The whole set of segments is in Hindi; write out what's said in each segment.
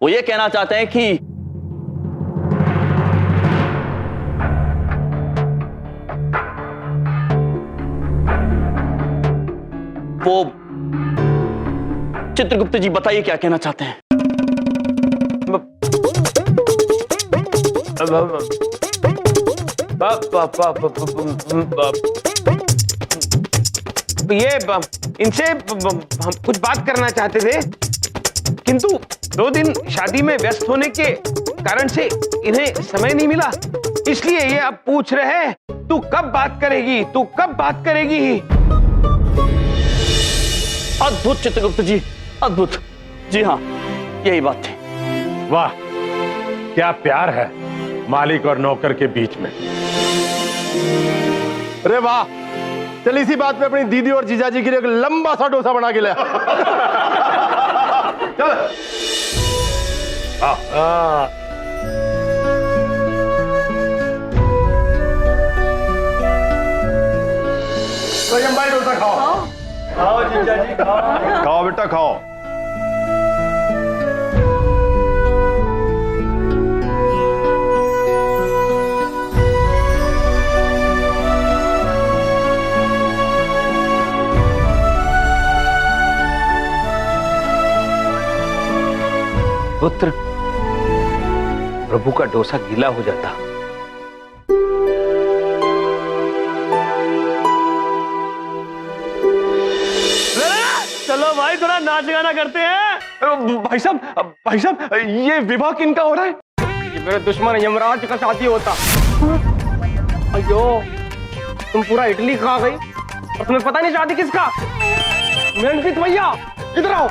वो ये कहना चाहते हैं कि वो चित्रगुप्त जी बताइए क्या कहना चाहते हैं। ये इनसे हम कुछ बात करना चाहते थे, किंतु 2 दिन शादी में व्यस्त होने के कारण से इन्हें समय नहीं मिला, इसलिए ये अब पूछ रहे हैं तू कब बात करेगी, तू कब बात करेगी। अद्भुत चित्रगुप्त जी, अद्भुत। जी हाँ, यही बात थी। वाह, क्या प्यार है मालिक और नौकर के बीच में। अरे वाह, चल इसी बात पे अपनी दीदी और जीजाजी के लिए एक लंबा सा डोसा बना के ले। चल। तो भाई डोसा खाओ। खाओ जीजाजी खाओ। खाओ बेटा खाओ। पुत्र, प्रभु का डोसा गीला हो जाता। चलो भाई, थोड़ा नाच गाना करते हैं। भाई साहब, ये विवाह किनका हो रहा है? ये मेरे दुश्मन यमराज का शादी होता। अयो, तुम पूरा इडली खा गई और तुम्हें पता नहीं शादी किसका। मेनफित भैया, इधर आओ।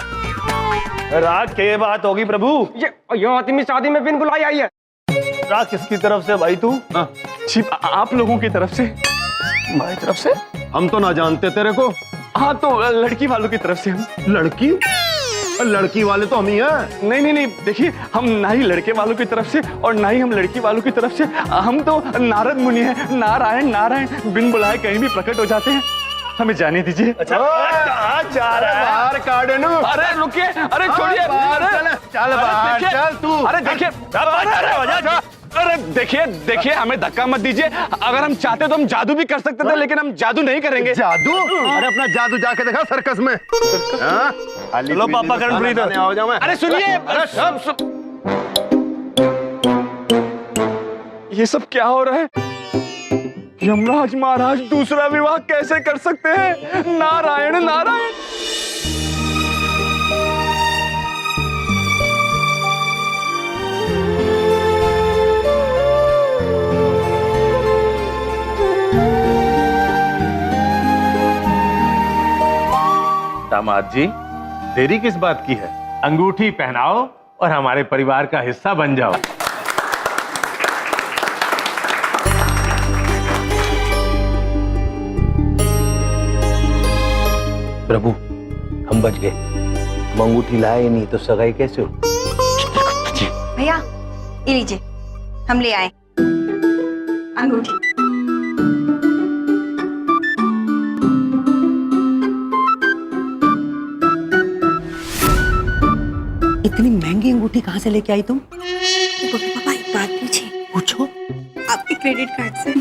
राग के बात होगी प्रभु। ये आदमी शादी में बिन बुलाई आई है। राग किसकी तरफ से भाई तू? छिप आप लोगों की तरफ से। हमारी तरफ से? हम तो ना जानते तेरे को। हाँ, तो लड़की वालों की तरफ से हम। लड़की? लड़की वाले तो हम ही हैं। नहीं, देखिए, हम ना ही लड़के वालों की तरफ से और ना ही हम लड़की वालों की तरफ से। हम तो नारद मुनि हैं। नारायण बिन बुलाए कहीं भी प्रकट हो जाते हैं। हमें जाने दीजिए। अच्छा, जा रहा है बाहर काटनू। अरे रुकिए, अरे छोड़िए। चल बाहर चल तू। अरे देखिए, अरे देखिए, हमें धक्का मत दीजिए। अगर हम चाहते तो हम जादू भी कर सकते थे, लेकिन हम जादू नहीं करेंगे। जादू? अरे अपना जादू जाके देखा सर्कस में। चलो पापा करण, अरे सुनिए, ये सब क्या हो रहा है? यमराज महाराज दूसरा विवाह कैसे कर सकते हैं? नारायण। दामाद जी, देरी किस बात की है? अंगूठी पहनाओ और हमारे परिवार का हिस्सा बन जाओ। प्रभु, हम बच गए। हम अंगूठी लाए नहीं तो सगाई कैसे हो? भैया, ये लीजिए, हम ले आए अंगूठी। इतनी महंगी अंगूठी कहाँ से लेके आई तुम? पापा, एक बात पूछिए। पूछो। आपके क्रेडिट कार्ड से।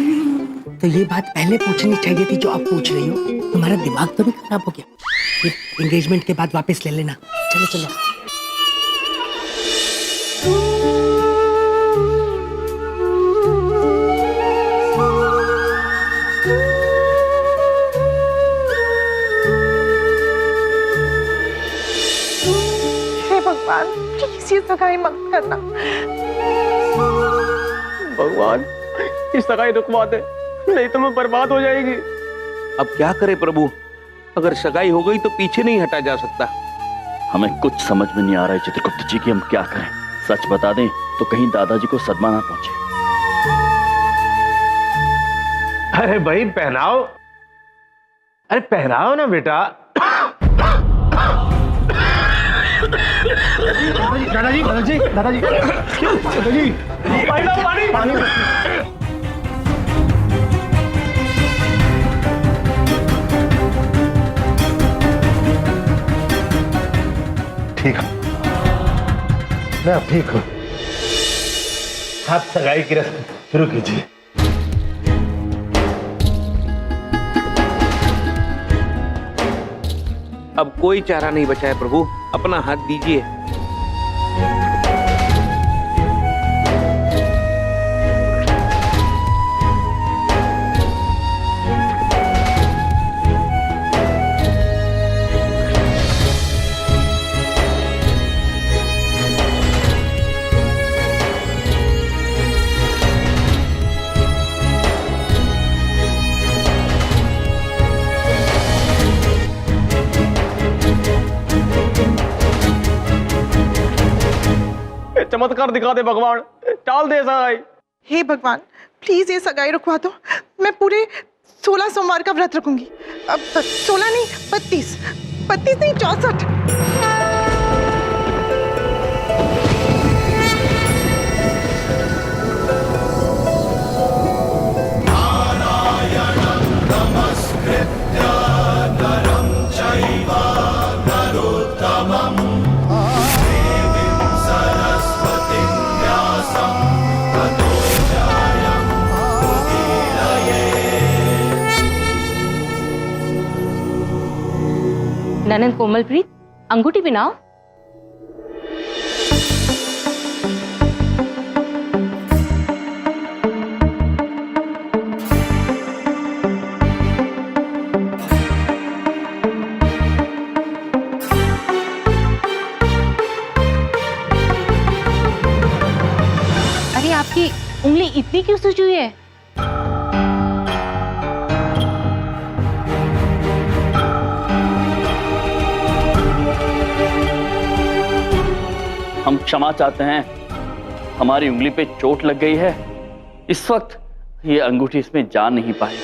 तो ये बात पहले पूछनी चाहिए थी जो आप पूछ रही हो। तुम्हारा दिमाग तो नहीं खराब हो गया? ये एंगेजमेंट के बाद वापस ले लेना। चलो चलो। हे भगवान, प्लीज ये सगाई मत करना। भगवान, इस सगाई रुकवा दे, नहीं तो मैं बर्बाद हो जाएगी। अब क्या करे प्रभु, अगर सगाई हो गई तो पीछे नहीं हटा जा सकता। हमें कुछ समझ में नहीं आ रहा है चित्रगुप्त जी कि हम क्या करें। सच बता दें तो कहीं दादाजी को सदमा ना पहुंचे। अरे भाई पहनाओ। अरे पहनाओ ना बेटा। दादाजी पानी। ठीक है। मैं अब ठीक हूँ। आप सगाई की रस्म शुरू कीजिए। अब कोई चारा नहीं बचा है प्रभु, अपना हाथ दीजिए। चमत्कार दिखा दे भगवान, टाल दे सगाई। हे भगवान, प्लीज ये सगाई रुकवा दो। मैं पूरे 16 सोमवार का व्रत रखूंगी। अब 16 नहीं, 32 नहीं, 64। ननंद कोमलप्रीत, अंगूठी पहनाओ। अरे आपकी उंगली इतनी क्यों सूजी हुई है? हम क्षमा चाहते हैं, हमारी उंगली पे चोट लग गई है। इस वक्त ये अंगूठी इसमें जा नहीं पाई।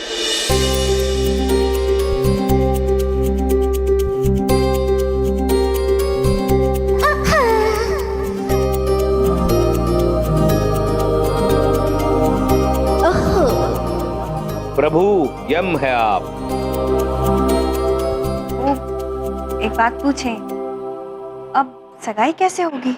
प्रभु यम है आप। वो एक बात पूछें, अब सगाई कैसे होगी?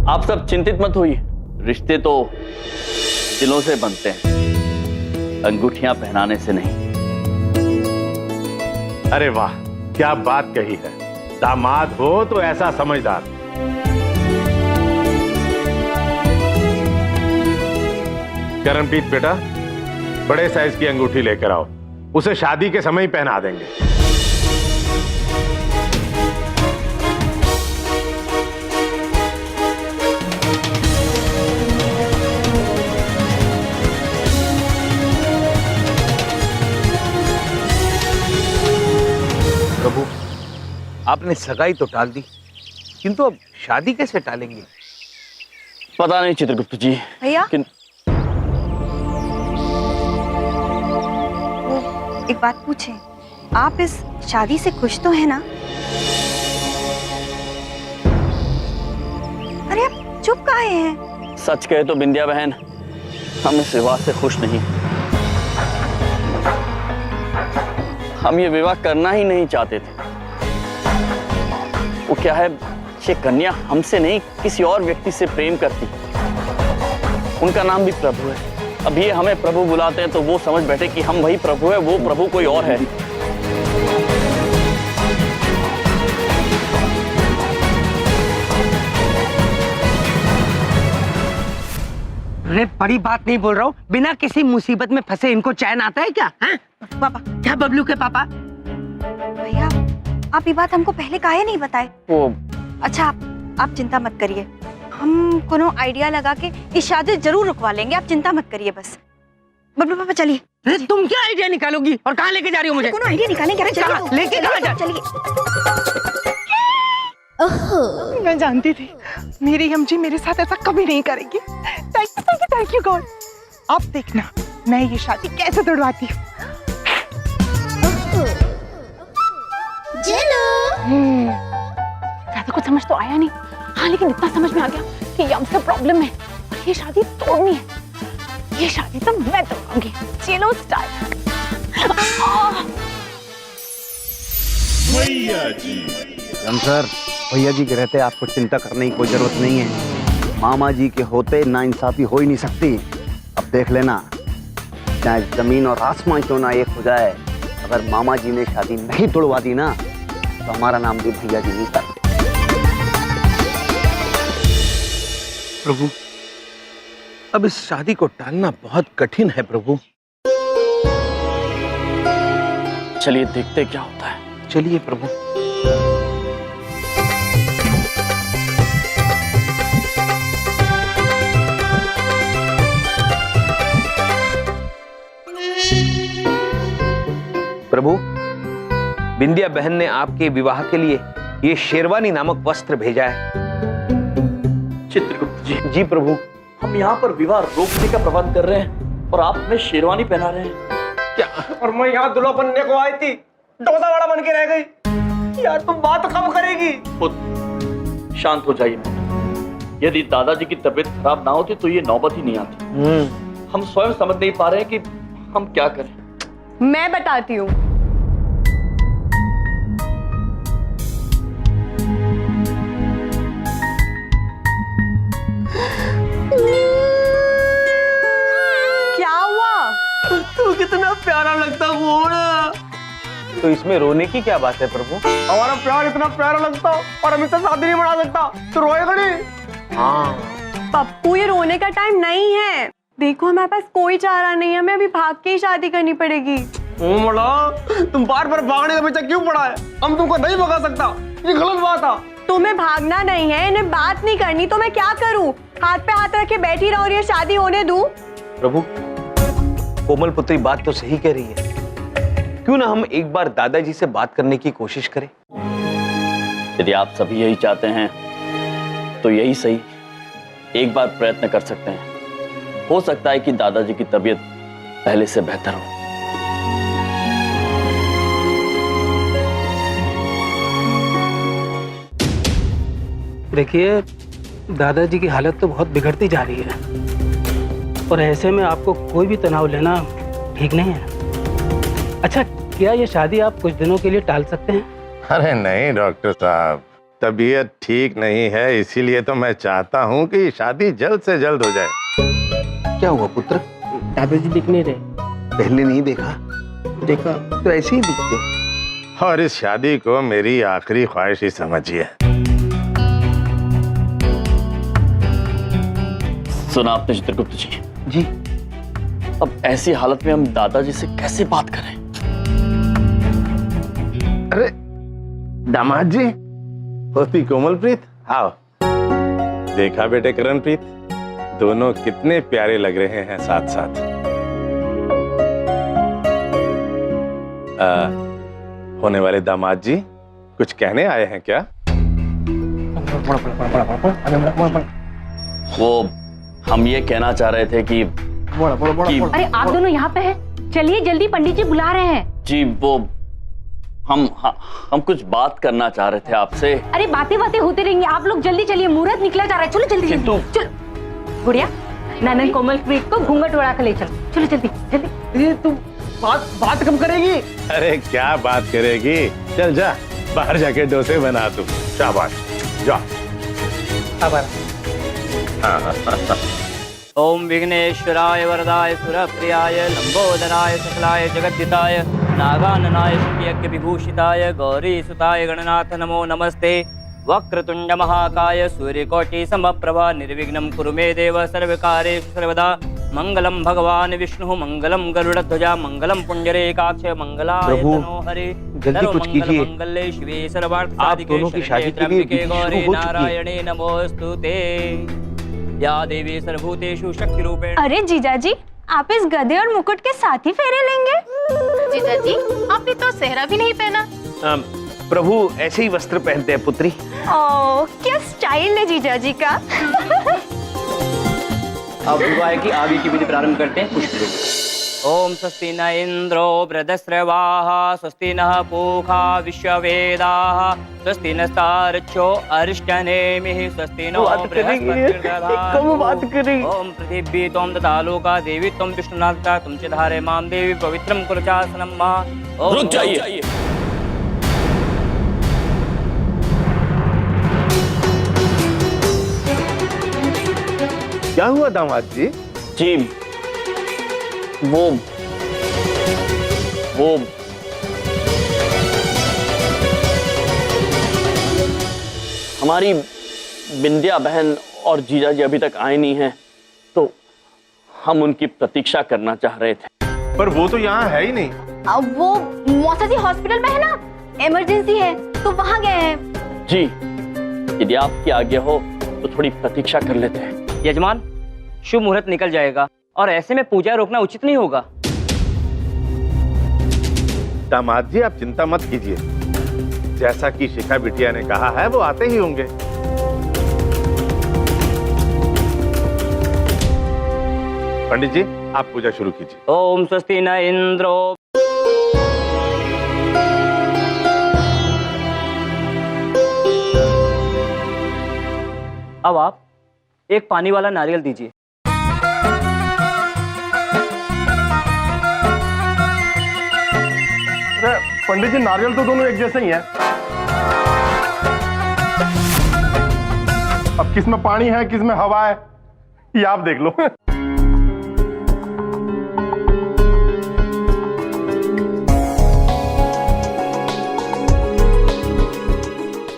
आप सब चिंतित मत होइए, रिश्ते तो दिलों से बनते हैं, अंगूठियां पहनाने से नहीं। अरे वाह, क्या बात कही है। दामाद हो तो ऐसा समझदार। करणप्रीत बेटा, बड़े साइज की अंगूठी लेकर आओ, उसे शादी के समय ही पहना देंगे। प्रभु, आपने सगाई तो टाल दी, किंतु अब शादी कैसे टालेंगे? पता नहीं चित्रगुप्त जी। भैया, एक बात पूछें, आप इस शादी से खुश तो हैं ना? अरे आप चुप काहे हैं? सच कहे तो बिंदिया बहन, हम इस विवाह से खुश नहीं। हम ये विवाह करना ही नहीं चाहते थे। वो क्या है, ये कन्या हमसे नहीं किसी और व्यक्ति से प्रेम करती। उनका नाम भी प्रभु है। अब ये हमें प्रभु बुलाते हैं तो वो समझ बैठे कि हम वही प्रभु है, वो प्रभु कोई और है। अरे बड़ी बात नहीं बोल रहा हूँ, बिना किसी मुसीबत में फंसे इनको चैन आता है क्या? है? पापा, क्या बबलू के पापा? भैया आप ये बात हमको पहले काहे नहीं बताए? वो अच्छा आप चिंता मत करिए, हम कोनो आइडिया लगा के इस शादी जरूर रुकवा लेंगे। आप चिंता मत करिए बस। बबलू पापा चलिए। अरे तुम क्या आइडिया निकालोगी और कहाँ लेके जा रही हो मुझे? कोनो आइडिया निकालेंगे। कहाँ? लेके कहाँ जा? चलिए। मैं जानती थी मेरी अम्मी मेरे साथ ऐसा कभी नहीं करेगी। Thank you God. अब देखना मैं ये शादी कैसे तोड़वाती हूँ। ज्यादा कुछ समझ तो आया नहीं, हाँ लेकिन इतना समझ में आ गया कि यम से प्रॉब्लम है और ये शादी तोड़नी है। ये शादी तो मैं तोड़ूंगी। चलो स्टार्ट। मैया जी हम सर, भैया जी के रहते आपको चिंता करने की कोई जरूरत नहीं है। मामा जी के होते नाइंसाफी हो ही नहीं सकती। अब देख लेना, चाहे जमीन और आसमान क्यों ना एक हो जाए, अगर मामा जी ने शादी नहीं तोड़वा दी ना तो हमारा नाम भी भैया जी नहीं करते। प्रभु, अब इस शादी को टालना बहुत कठिन है प्रभु। चलिए देखते क्या होता है। चलिए प्रभु। प्रभु, बिंदिया बहन ने आपके विवाह के लिए ये शेरवानी नामक वस्त्र भेजा है। चित्रगुप्त जी, जी प्रभु। हम यहाँ पर विवाह रोकने का प्रबंध कर रहे हैं और आप हमें शेरवानी पहना रहे हैं। क्या? और मैं यहाँ दुल्हा बनने को आई थी, डोसा वाला बन के रह गई। यार तुम बात कब करेगी? खुद शांत हो जाइए। यदि दादाजी की तबीयत खराब ना होती तो ये नौबत ही नहीं आती। हम स्वयं समझ नहीं पा रहे हैं कि हम क्या करें। मैं बताती हूँ। क्या हुआ? तू कितना प्यारा लगता घोड़ा। तो इसमें रोने की क्या बात है प्रभु? हमारा प्यार इतना प्यारा लगता और हम इससे शादी नहीं बना सकता तो रोएगा नहीं। हाँ, पप्पू, ये रोने का टाइम नहीं है। देखो हमारे पास कोई चारा नहीं है, हमें अभी भाग के ही शादी करनी पड़ेगी। मोड़ा, तुम बार बार भागने का पीछा क्यों पड़ा है? हम तुमको नहीं भगा सकता, ये गलत बात है। तुम्हें भागना नहीं है, इन्हें बात नहीं करनी तो मैं क्या करूं? हाथ पे हाथ रख के बैठी रहूं और ये शादी होने दूं? प्रभु, कोमल पुत्री बात तो सही कह रही है। क्यों ना हम एक बार दादाजी से बात करने की कोशिश करें? यदि आप सभी यही चाहते हैं तो यही सही, एक बार प्रयत्न कर सकते हैं। हो सकता है कि दादाजी की तबीयत पहले से बेहतर हो। देखिए, दादाजी की हालत तो बहुत बिगड़ती जा रही है और ऐसे में आपको कोई भी तनाव लेना ठीक नहीं है। अच्छा, क्या ये शादी आप कुछ दिनों के लिए टाल सकते हैं? अरे नहीं डॉक्टर साहब, तबीयत ठीक नहीं है, इसीलिए तो मैं चाहता हूँ कि शादी जल्द से जल्द हो जाए। क्या हुआ पुत्र? दादाजी दिख नहीं रहे। पहले नहीं देखा? देखा तो ऐसे ही दिखते। और इस शादी को मेरी आखिरी ख्वाहिश ही समझिए। सुना आपने चित्रगुप्त जी? जी। अब ऐसी हालत में हम दादाजी से कैसे बात करें? अरे दामाद जी, होती कोमलप्रीत, आओ। देखा बेटे करणप्रीत, दोनों कितने प्यारे लग रहे हैं साथ साथ। होने वाले दामाद जी कुछ कहने आए हैं क्या? वो हम ये कहना चाह रहे थे कि अरे आप दोनों यहाँ पे हैं? चलिए जल्दी, पंडित जी बुला रहे हैं। जी वो हम कुछ बात करना चाह रहे थे आपसे। अरे बातें होती रहेंगी, आप लोग जल्दी चलिए, मुहूर्त निकला जा रहा है। चलो जल्दी किंतु चलो। गुड़िया, ननन कोमलप्रीत को घूंघट उड़ा कर ले चलो। चलो जल्दी जल्दी। ये तुम बात कब करेगी? अरे क्या बात करेगी, चल जा बाहर जाके डोसे बना तू। शाबाश, जा। ओम विघ्नेश्वराय वरदाय सुरप्रियाय लंबोदराय सकलाय जगद्दिताय नागाननाय यज्ञ विभूषिताय गौरी सुताय गणनाथ नमो नमस्ते। वक्रतुंड महाकाय सूर्यकोटि समप्रभा निर्विघ्नं कुरु मे देव सर्वकार्येषु सर्वदा। मंगलम भगवान विष्णु मंगलम गरुड़ध्वजा मंगलम पुंडरीकाक्ष मंगलाय तनो हरे। जल्दी कुछ कीजिए। मंगले शिवे सर्वार्थ आप दोनों की शादी के लिए विधि गौरी शुरू हो चुकी है। नारायणे नमोस्तुते या देवी सर्वभूतेषु शक्ति रूपेण। अरे जीजाजी, आप इस गधे और मुकुट के साथ ही फेरे लेंगे? जीजाजी, आपने तो सेहरा भी नहीं पहना। प्रभु ऐसे ही वस्त्र पहनते हैं पुत्री। ओह, क्या स्टाइल है जीजाजी का। अब विवाह की आगे की विधि प्रारंभ करते हैं। पुष्प ओम स्वस्ति न इंद्रो वृद्धश्रवाः स्वस्ति नः पूषा विश्ववेदाः स्वस्ति नस्तार्क्ष्यो अरिष्टनेमिः स्वस्ति नो बृहस्पतिर्दधातु। ओम पृथिवी त्वं ददालोका देवी त्वं विष्णुनाथा तुम च धारे मां देवी पवित्रं कुरु चासनं मा। रुक जाइए। क्या हुआ दामाद जी? जी वो हमारी बिंदिया बहन और जीजा जी अभी तक आए नहीं हैं, तो हम उनकी प्रतीक्षा करना चाह रहे थे। पर वो तो यहाँ है ही नहीं। अब वो मौसा जी हॉस्पिटल में है ना, इमरजेंसी है तो वहाँ गए हैं। जी, यदि आपकी आज्ञा हो तो थोड़ी प्रतीक्षा कर लेते हैं। यजमान, शुभ मुहूर्त निकल जाएगा और ऐसे में पूजा रोकना उचित नहीं होगा। दामाद जी आप चिंता मत कीजिए, जैसा कि शिखा बिटिया ने कहा है वो आते ही होंगे। पंडित जी आप पूजा शुरू कीजिए। ओम स्वस्ति न इंद्रो। अब आप एक पानी वाला नारियल दीजिए। पंडित जी नारियल तो दोनों एक जैसे ही हैं। अब किस में पानी है किस में हवा है ये आप देख लो।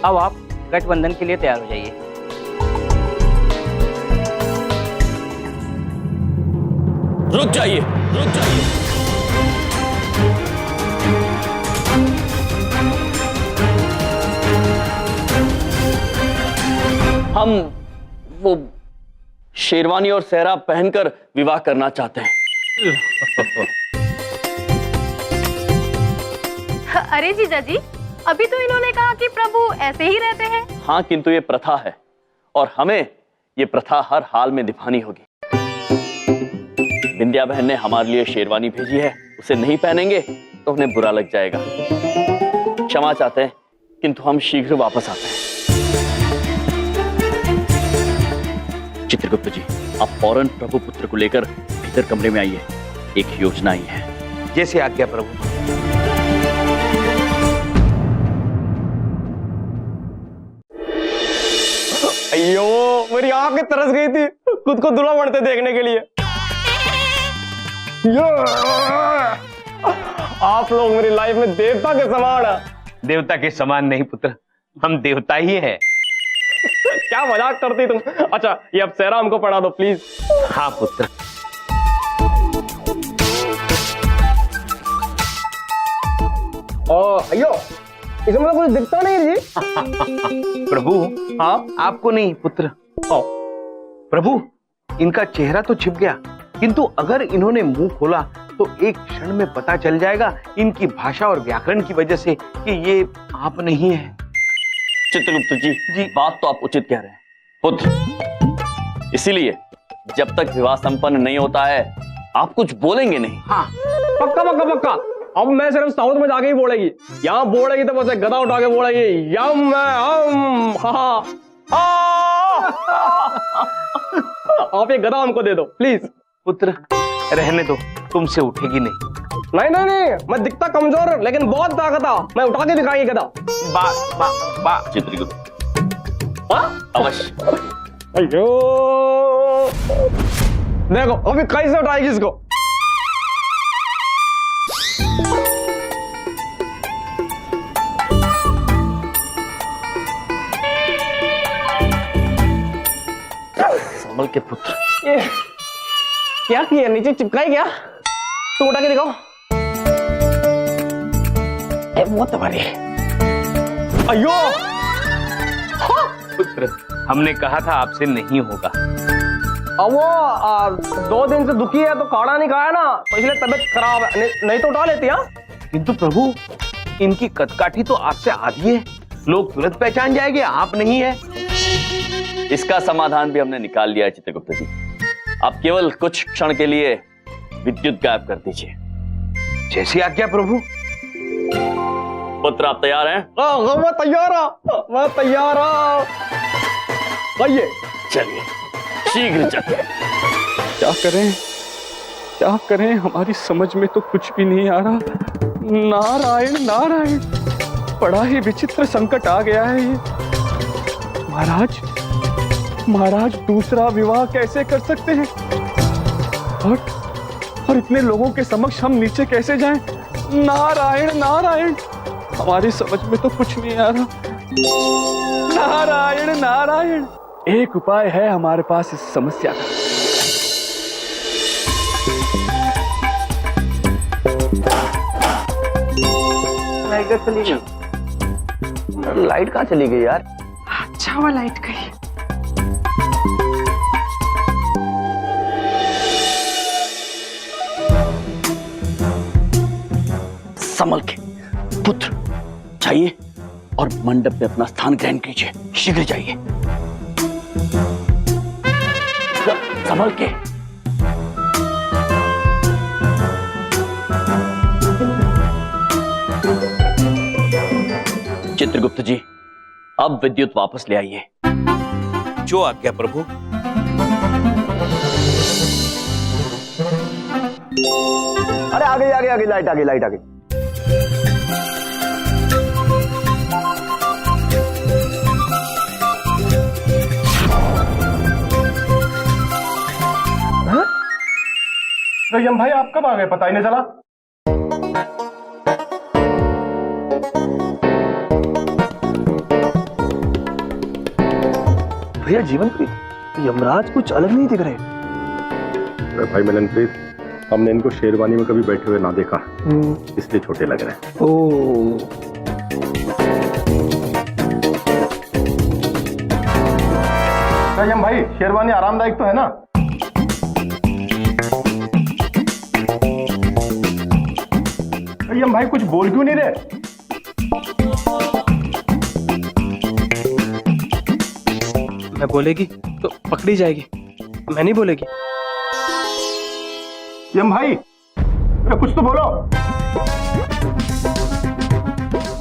अब आप गठबंधन के लिए तैयार हो जाइए। रुक जाइए, रुक जाइए। हम वो शेरवानी और सेहरा पहनकर विवाह करना चाहते हैं। अरे जीजा जी, अभी तो इन्होंने कहा कि प्रभु ऐसे ही रहते हैं। हाँ, किंतु ये प्रथा है और हमें ये प्रथा हर हाल में निभानी होगी। बिंदिया बहन ने हमारे लिए शेरवानी भेजी है, उसे नहीं पहनेंगे तो उन्हें बुरा लग जाएगा। क्षमा चाहते हैं, किंतु हम शीघ्र वापस आते हैं। चित्रगुप्त जी, आप फौरन प्रभु पुत्र को लेकर भीतर कमरे में आइए, एक योजना आई है। जैसे आज्ञा प्रभु। अयो मेरी आंखें तरस गई थी खुद को दूल्हा बनते देखने के लिए। आप लोग मेरी लाइफ में देवता के समान है। देवता के समान नहीं पुत्र, हम देवता ही हैं। क्या मजाक करती तुम। अच्छा ये अब सेहरा हमको पढ़ा दो प्लीज। हाँ पुत्र। अयो इसमें तो कुछ दिखता नहीं जी। प्रभु हाँ आपको नहीं पुत्र। प्रभु इनका चेहरा तो छिप गया, किंतु अगर इन्होंने मुंह खोला तो एक क्षण में पता चल जाएगा इनकी भाषा और व्याकरण की वजह से कि ये आप नहीं है। चित्रगुप्त जी, बात तो आप उचित कह रहे हैं पुत्र। इसीलिए जब तक विवाह संपन्न नहीं होता है आप कुछ बोलेंगे नहीं। हाँ पक्का पक्का पक्का। अब मैं सिर्फ साउथ में जाके ही बोलेगी, यहाँ बोलेगी तो बस गदा उठा के बोलेगी यम हम हा। आप ये गदा हमको दे दो प्लीज। पुत्र रहने दो, तुमसे उठेगी नहीं। नहीं नहीं नहीं, मैं दिखता कमजोर लेकिन बहुत ताकत है, मैं उठा के दिखाई गदा। बा बा बा चित्रगुप्त अवश्य। अयो देखो अभी कैसे उठाएगी इसको। संभल के पुत्र। ये क्या किया, नीचे चिपकाई क्या? तू उठा के दिखाओ। वो तुम्हारी। अयो पुत्र हमने कहा था आपसे नहीं होगा। अब वो 2 दिन से दुखी है तो काढ़ा नहीं खाया ना, तो इसलिए तबीयत खराब है। नहीं तो उठा लेती। हाँ किंतु प्रभु इनकी कदकाठी तो आपसे आधी है, लोग तुरंत पहचान जाएंगे आप नहीं है। इसका समाधान भी हमने निकाल लिया है चित्रगुप्त जी। आप केवल कुछ क्षण के लिए विद्युत गायब कर दीजिए। जैसी आज्ञा प्रभु। पुत्र आप तैयार हैं? मैं तैयार हूं, मैं तैयार हूं। आइए चलिए शीघ्र चलिए। क्या करें, हमारी समझ में तो कुछ भी नहीं आ रहा। नारायण नारायण, बड़ा ही विचित्र संकट आ गया है ये। महाराज महाराज दूसरा विवाह कैसे कर सकते हैं? और इतने लोगों के समक्ष हम नीचे कैसे जाएं? नारायण नारायण, हमारी समझ में तो कुछ नहीं आ रहा। नारायण नारायण, एक उपाय है हमारे पास इस समस्या का। लाइट चली गई। लाइट कहाँ चली गई यार? अच्छा हुआ लाइट गई। संभल के पुत्र, जाइए और मंडप में अपना स्थान ग्रहण कीजिए। शीघ्र जाइए, संभल के। चित्रगुप्त जी, अब विद्युत वापस ले आइए। जो आज्ञा प्रभु। अरे आ गई लाइट आ गई। रयम भाई आप कब आ गए, पता ही नहीं चला। भैया जीवनप्रीत, यमराज कुछ अलग नहीं दिख रहे। अरे भाई मिलनप्रीत, हमने इनको शेरवानी में कभी बैठे हुए ना देखा, इसलिए छोटे लग रहे हैं। ओह, रयम भाई शेरवानी आरामदायक तो है ना? रयम भाई कुछ बोल क्यों नहीं रहे? मैं बोलेगी तो पकड़ी जाएगी, मैं नहीं बोलेगी। यम भाई कुछ तो बोलो।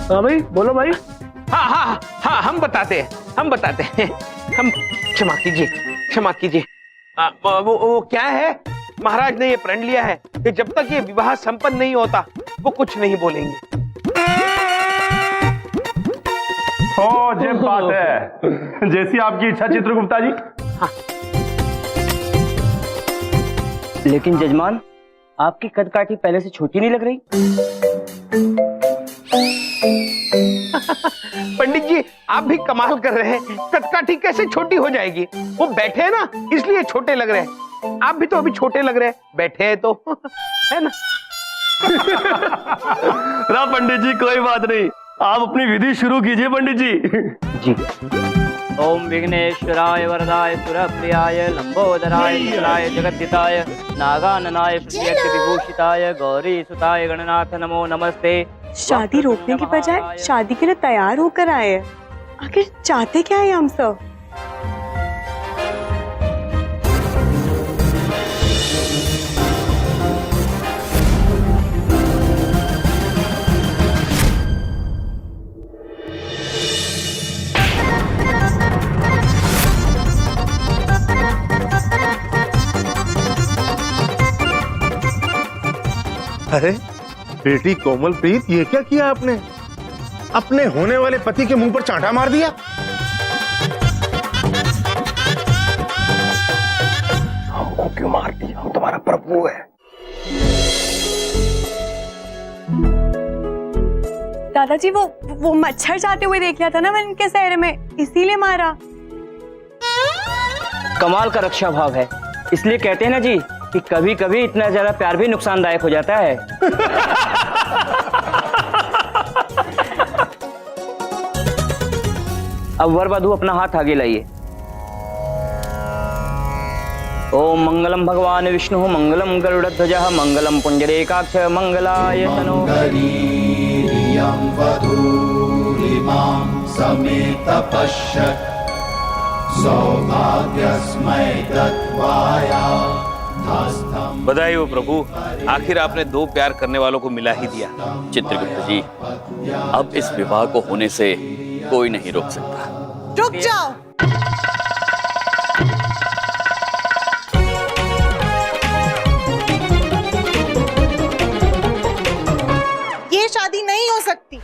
हाँ भाई बोलो भाई। हाँ हम बताते हैं। हम क्षमा कीजिए। वो क्या है, महाराज ने ये प्रण लिया है कि जब तक ये विवाह संपन्न नहीं होता वो कुछ नहीं बोलेंगे। ओ जे बात है, जैसी आपकी इच्छा चित्रगुप्ता जी। लेकिन जजमान, आपकी कदकाठी पहले से छोटी नहीं लग रही? पंडित जी आप भी कमाल कर रहे हैं, कदकाठी कैसे छोटी हो जाएगी? वो बैठे हैं ना इसलिए छोटे लग रहे हैं। आप भी तो अभी छोटे लग रहे हैं, बैठे हैं तो है ना। ना पंडित जी कोई बात नहीं, आप अपनी विधि शुरू कीजिए पंडित जी। ओम विघ्नेश्वराय वरदाय सुरप्रियाय लंबोदराय सकलाय जगद्दिताय नागाननाय श्रीयज्ञ विभूषिताय गौरी सुताय गणनाथ नमो नमस्ते। शादी रोकने के बजाय शादी के लिए तैयार होकर आए हैं। आखिर चाहते क्या है हम सब? अरे बेटी कोमलप्रीत, ये क्या किया आपने? अपने होने वाले पति के मुंह पर चांटा मार दिया। हमको क्यों मार दिया? हम तुम्हारा प्रभु है। दादाजी वो मच्छर जाते हुए देख लिया था ना मैंने इनके शहर में, इसीलिए मारा। कमाल का रक्षा भाव है, इसलिए कहते हैं ना जी कि कभी कभी इतना ज्यादा प्यार भी नुकसानदायक हो जाता है। अब वर वधू अपना हाथ आगे लाइए। ओम मंगलम भगवान विष्णु मंगलम गरुड़ध्वजः मंगलम पुंडरीकाक्ष मंगलाय तनो समेत पश्यत् सौभाग्यस्मै तत्वाया। बधाई हो प्रभु, आखिर आपने दो प्यार करने वालों को मिला ही दिया। चित्रगुप्त जी, अब इस विवाह को होने से कोई नहीं रोक सकता। रुक जाओ। ये शादी नहीं हो सकती।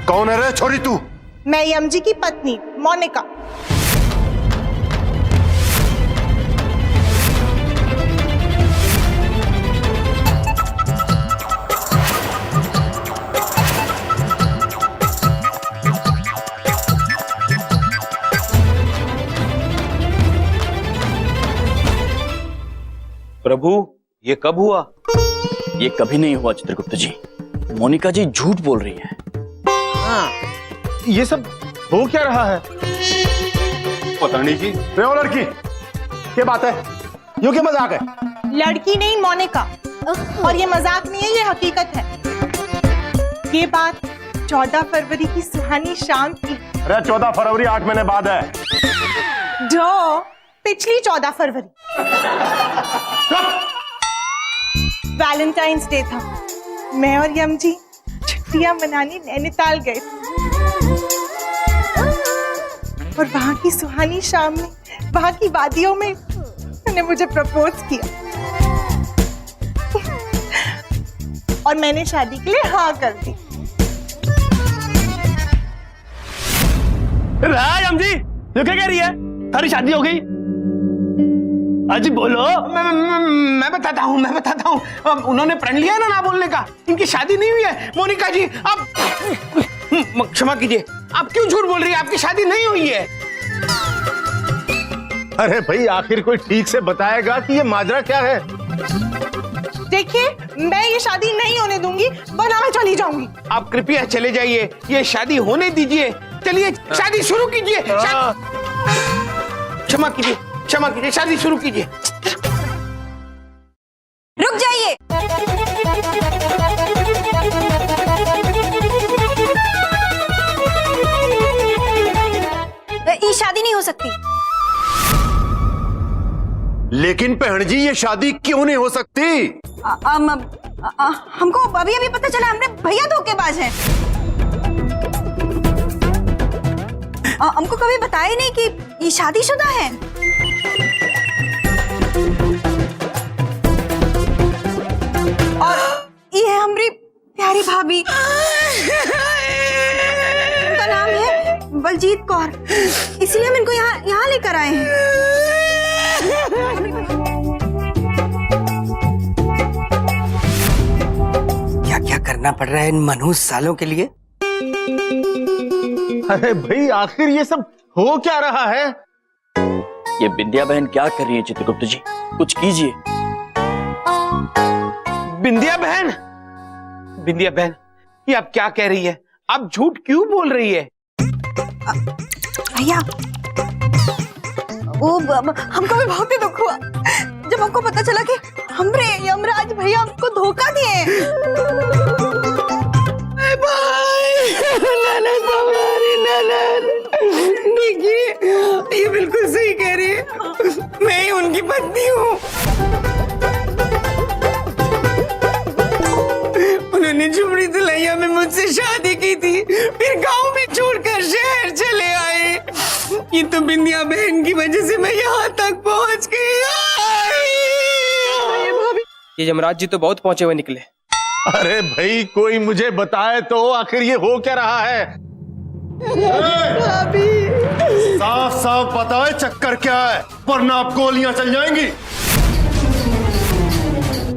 कौन है रे छोरी तू? मैं यम जी की पत्नी मोनिका। प्रभु, ये कब हुआ? ये कभी नहीं हुआ चित्रगुप्त जी। मोनिका जी झूठ बोल रही है। ये सब हो क्या रहा है? पता नहीं जी। रे ओ लड़की, क्या बात है? यूं क्या मजाक है? लड़की नहीं मोनिका, और ये मजाक नहीं है, ये हकीकत है। ये बात 14 फरवरी की सुहानी शाम की। अरे 14 फरवरी 8 महीने बाद है। जो पिछली 14 फरवरी वैलेंटाइंस डे था। मैं और यम जी छुट्टियां मनाने नैनीताल गए थे और वहां की सुहानी शाम में, वहां की वादियों में उसने मुझे प्रपोज किया और मैंने शादी के लिए हाँ कर दी। यम जी, ये क्या कह रही है? हमारी शादी हो गई? अजी बोलो। मैं बताता हूँ। उन्होंने प्रण लिया ना बोलने का। इनकी शादी नहीं हुई है। मोनिका जी, आप क्षमा कीजिए, आप क्यों झूठ बोल रही है? आपकी शादी नहीं हुई है। अरे भाई, आखिर कोई ठीक से बताएगा कि ये माजरा क्या है? देखिए, मैं ये शादी नहीं होने दूंगी, वरना मैं चली जाऊंगी। आप कृपया चले जाइए, ये शादी होने दीजिए। चलिए शादी शुरू कीजिए। क्षमा कीजिए, शादी शुरू कीजिए। रुक जाइए। ये शादी नहीं हो सकती। लेकिन बहन जी, ये शादी क्यों नहीं हो सकती? हमको अभी अभी पता चला, हमने भैया धोखेबाज हैं। हमको कभी बताया ही नहीं कि ये शादीशुदा है। और ये है हमारी प्यारी भाभी, उनका नाम है बलजीत कौर, इसलिए हम इनको यहाँ लेकर आए हैं। क्या क्या करना पड़ रहा है इन मनहूस सालों के लिए? अरे भाई, आखिर ये सब हो क्या रहा है? ये विद्या बहन क्या कर रही है चित्रगुप्त जी? कुछ कीजिए। बिंदिया बहन, ये आप क्या कह रही है? आप झूठ क्यों बोल रही है? भैया, वो हमको भी बहुत ही दुख हुआ जब हमको पता चला कि हमरे यमराज भैया हमको धोखा दिए। देखिए, ये बिल्कुल सही कह रही है, मैं ही उनकी पत्नी हूँ। उन्होंने झुमरी दुल्हैया में मुझसे शादी की थी, फिर गांव में छोड़कर शहर चले आए। ये तो बिंदिया बहन की वजह से मैं यहाँ तक पहुँच गई। ये यमराज जी तो बहुत पहुंचे हुए निकले। अरे भाई, कोई मुझे बताए तो आखिर ये हो क्या रहा है? साफ साफ बताए चक्कर क्या है, वरना आप गोलियां चल जाएंगी।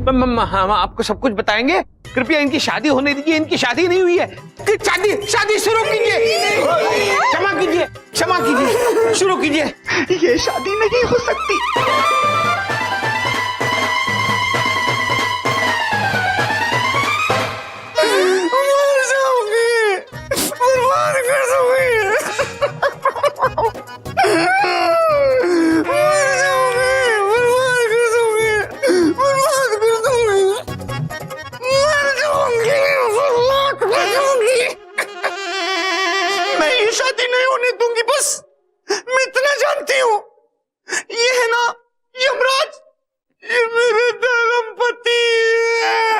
हम आपको सब कुछ बताएंगे। कृपया इनकी शादी होने दीजिए। इनकी शादी नहीं हुई है। शादी शुरू कीजिए। क्षमा कीजिए, शुरू कीजिए। ये शादी नहीं हो सकती। मैं ये शादी नहीं होने दूंगी। बस मैं इतना जानती हूँ, ये है ना यमराज, ये मेरे धर्म पति है।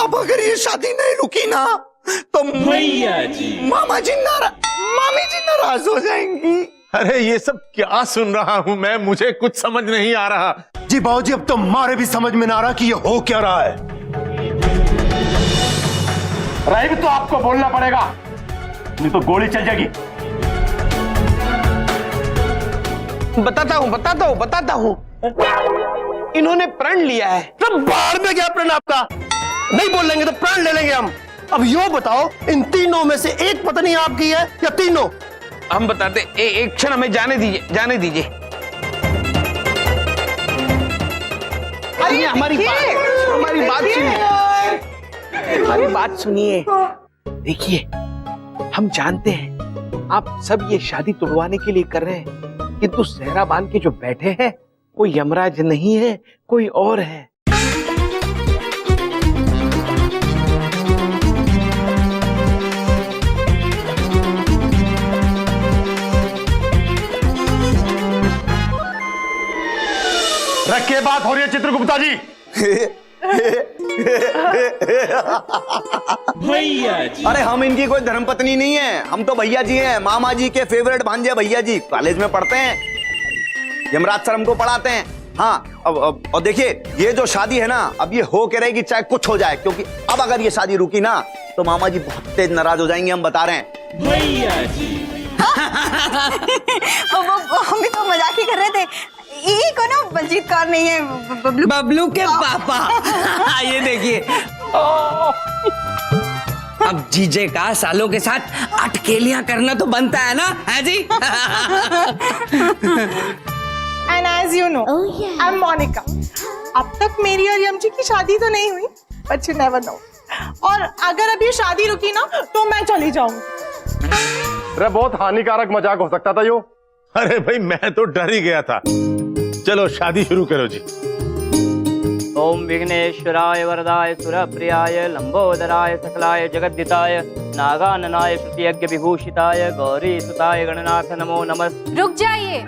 अब अगर ये शादी नहीं रुकी ना तो भैया जी, मामी जी नाराज हो जाएंगी। अरे ये सब क्या सुन रहा हूं मैं, मुझे कुछ समझ नहीं आ रहा। जी बाबूजी, अब तो हमारे भी समझ में ना आ रहा कि ये हो क्या रहा है। राइब तो आपको बोलना पड़ेगा, नहीं तो गोली चल जाएगी। बताता हूँ। इन्होंने प्रण लिया है। तो बाहर में क्या प्रण आपका? नहीं बोल लेंगे तो प्राण ले लेंगे हम। अब यो बताओ, इन तीनों में से एक पत्नी आपकी है या तीनों? हम बताते, एक क्षण हमें जाने दीजिए। हमारी बात सुनिए। देखिए, हम जानते हैं आप सब ये शादी तोड़वाने के लिए कर रहे हैं, किंतु सेहरा बांध के जो बैठे हैं वो यमराज नहीं है, कोई और है। रखिए, बात हो रही है चित्रगुप्ता जी। भैया जी, अरे हम इनकी कोई धर्मपत्नी नहीं है, हम तो भैया जी हैं, मामा जी के फेवरेट भांजे भैया जी। कॉलेज में पढ़ते हैं, यमराज सर हमको पढ़ाते हैं। हाँ, अब और देखिए, ये जो शादी है ना, अब ये हो के रहेगी चाहे कुछ हो जाए, क्योंकि अब अगर ये शादी रुकी ना तो मामा जी बहुत तेज नाराज हो जाएंगे, हम बता रहे हैं। भैया जी हम भी तो मजाक ही कर रहे थे। ये कोनो बलजीत कौर नहीं है, बबलू के पापा। ये देखिए, अब जीजे का सालों के साथ अटकेलियां करना तो बनता है ना, है जी? And as you know, I'm Monica. अब तक मेरी और यम जी की शादी तो नहीं हुई, but you never know. और अगर अभी शादी रुकी ना तो मैं चली जाऊंगी। अरे बहुत हानिकारक मजाक हो सकता था यो। अरे भाई, मैं तो डर ही गया था। चलो शादी शुरू करो जी। ओम विघ्नेश्वराय वरदाय सुरप्रियाय लंबोदराय सकलाय जगद्दिताय नागाननाय श्रुतियज्ञ विभूषिताय गौरी सुताय गणनाथ नमो नमः। रुक जाइए।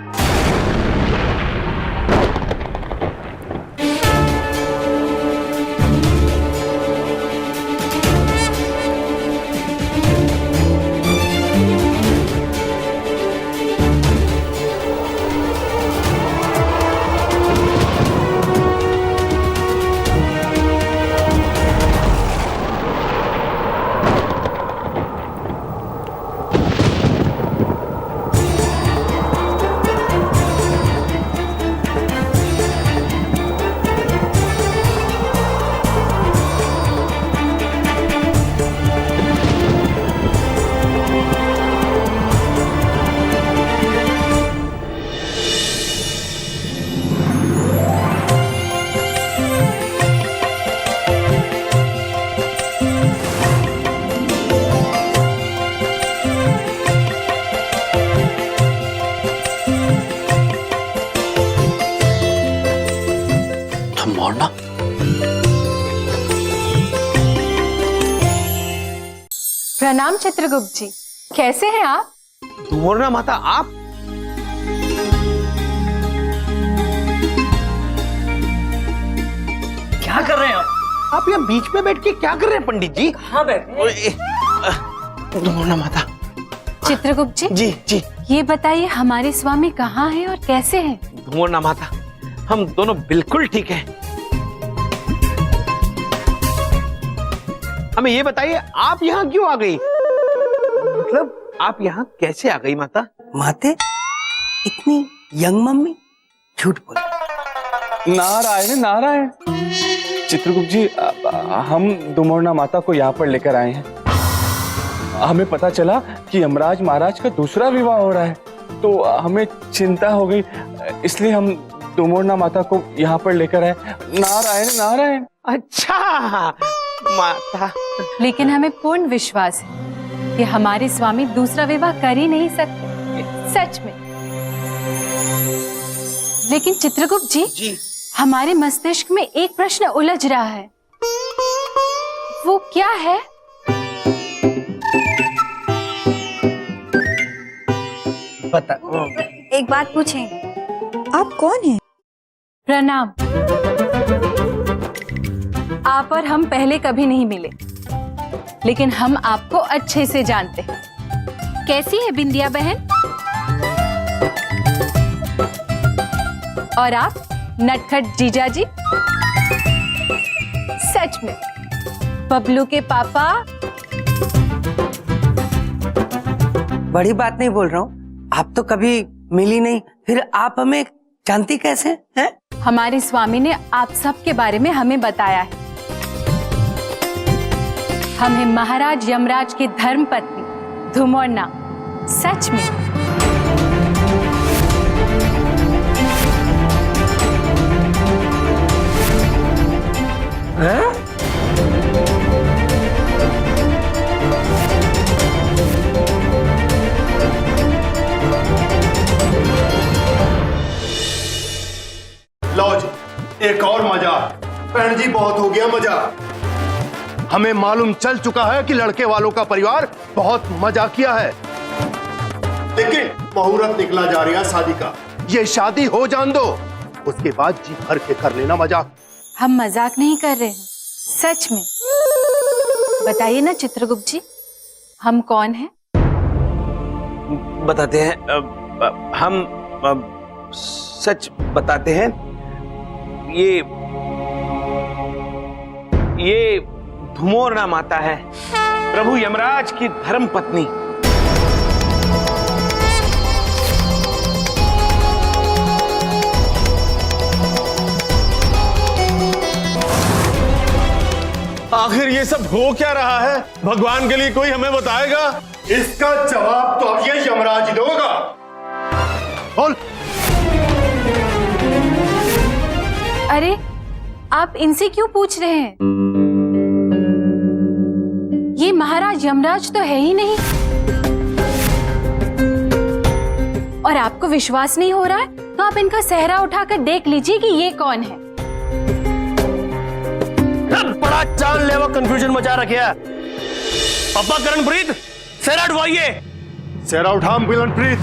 प्रणाम चित्रगुप्त जी, कैसे हैं आप? धुमोरना माता, आप? क्या कर रहे हैं आप यहाँ बीच में बैठ के क्या कर रहे हैं पंडित जी? कहाँ बैठे? धुमोरना माता। चित्रगुप्त जी, जी ये बताइए हमारे स्वामी कहाँ हैं और कैसे हैं? धुमोरना माता, हम दोनों बिल्कुल ठीक हैं। हमें ये बताइए, आप यहाँ क्यों आ गई? मतलब आप यहाँ कैसे आ गई माता? माते, इतनी यंग मम्मी? झूठ बोल। नारायण नारायण। चित्रगुप्त जी, हम दुमोरना माता को यहाँ पर लेकर आए हैं। हमें पता चला कि यमराज महाराज का दूसरा विवाह हो रहा है, तो हमें चिंता हो गई, इसलिए हम दुमोरना माता को यहाँ पर लेकर आए। नारायण नारायण। अच्छा माता, लेकिन हमें पूर्ण विश्वास है कि हमारे स्वामी दूसरा विवाह कर ही नहीं सकते, सच में। लेकिन चित्रगुप्त जी, हमारे मस्तिष्क में एक प्रश्न उलझ रहा है। वो क्या है? बता। एक बात पूछें, आप कौन हैं? प्रणाम। आप और हम पहले कभी नहीं मिले, लेकिन हम आपको अच्छे से जानते हैं। कैसी है बिंदिया बहन? और आप नटखट जीजा जी? सच में बबलू के पापा? बड़ी बात नहीं बोल रहा हूँ, आप तो कभी मिली नहीं, फिर आप हमें जानती कैसे हैं? हमारे स्वामी ने आप सब के बारे में हमें बताया है। हम हैं महाराज यमराज की धर्म पत्नी धुमोरना। सच में। हैं? लो जी, एक और मजा। बहन जी बहुत हो गया मजा। हमें मालूम चल चुका है कि लड़के वालों का परिवार बहुत मजा किया है, लेकिन मुहूर्त निकला जा रहा है शादी का। ये शादी हो जान दो, उसके बाद जी भर के कर लेना मजाक। हम मजाक नहीं कर रहे हैं, सच में। बताइए ना चित्रगुप्त जी, हम कौन हैं? बताते हैं। हम सच बताते हैं। ये धुमोरना माता है, प्रभु यमराज की धर्म पत्नी। आखिर ये सब हो क्या रहा है? भगवान के लिए कोई हमें बताएगा? इसका जवाब तो अब ये यमराज दोगा। बोल। अरे आप इनसे क्यों पूछ रहे हैं? ये महाराज यमराज तो है ही नहीं। और आपको विश्वास नहीं हो रहा है तो आप इनका सेहरा उठाकर देख लीजिए कि ये कौन है। बड़ा जानलेवा कंफ्यूजन मचा रखा है। पापा करणप्रीत, सेहरा उठवाइए। सेहरा उठा मिलनप्रीत।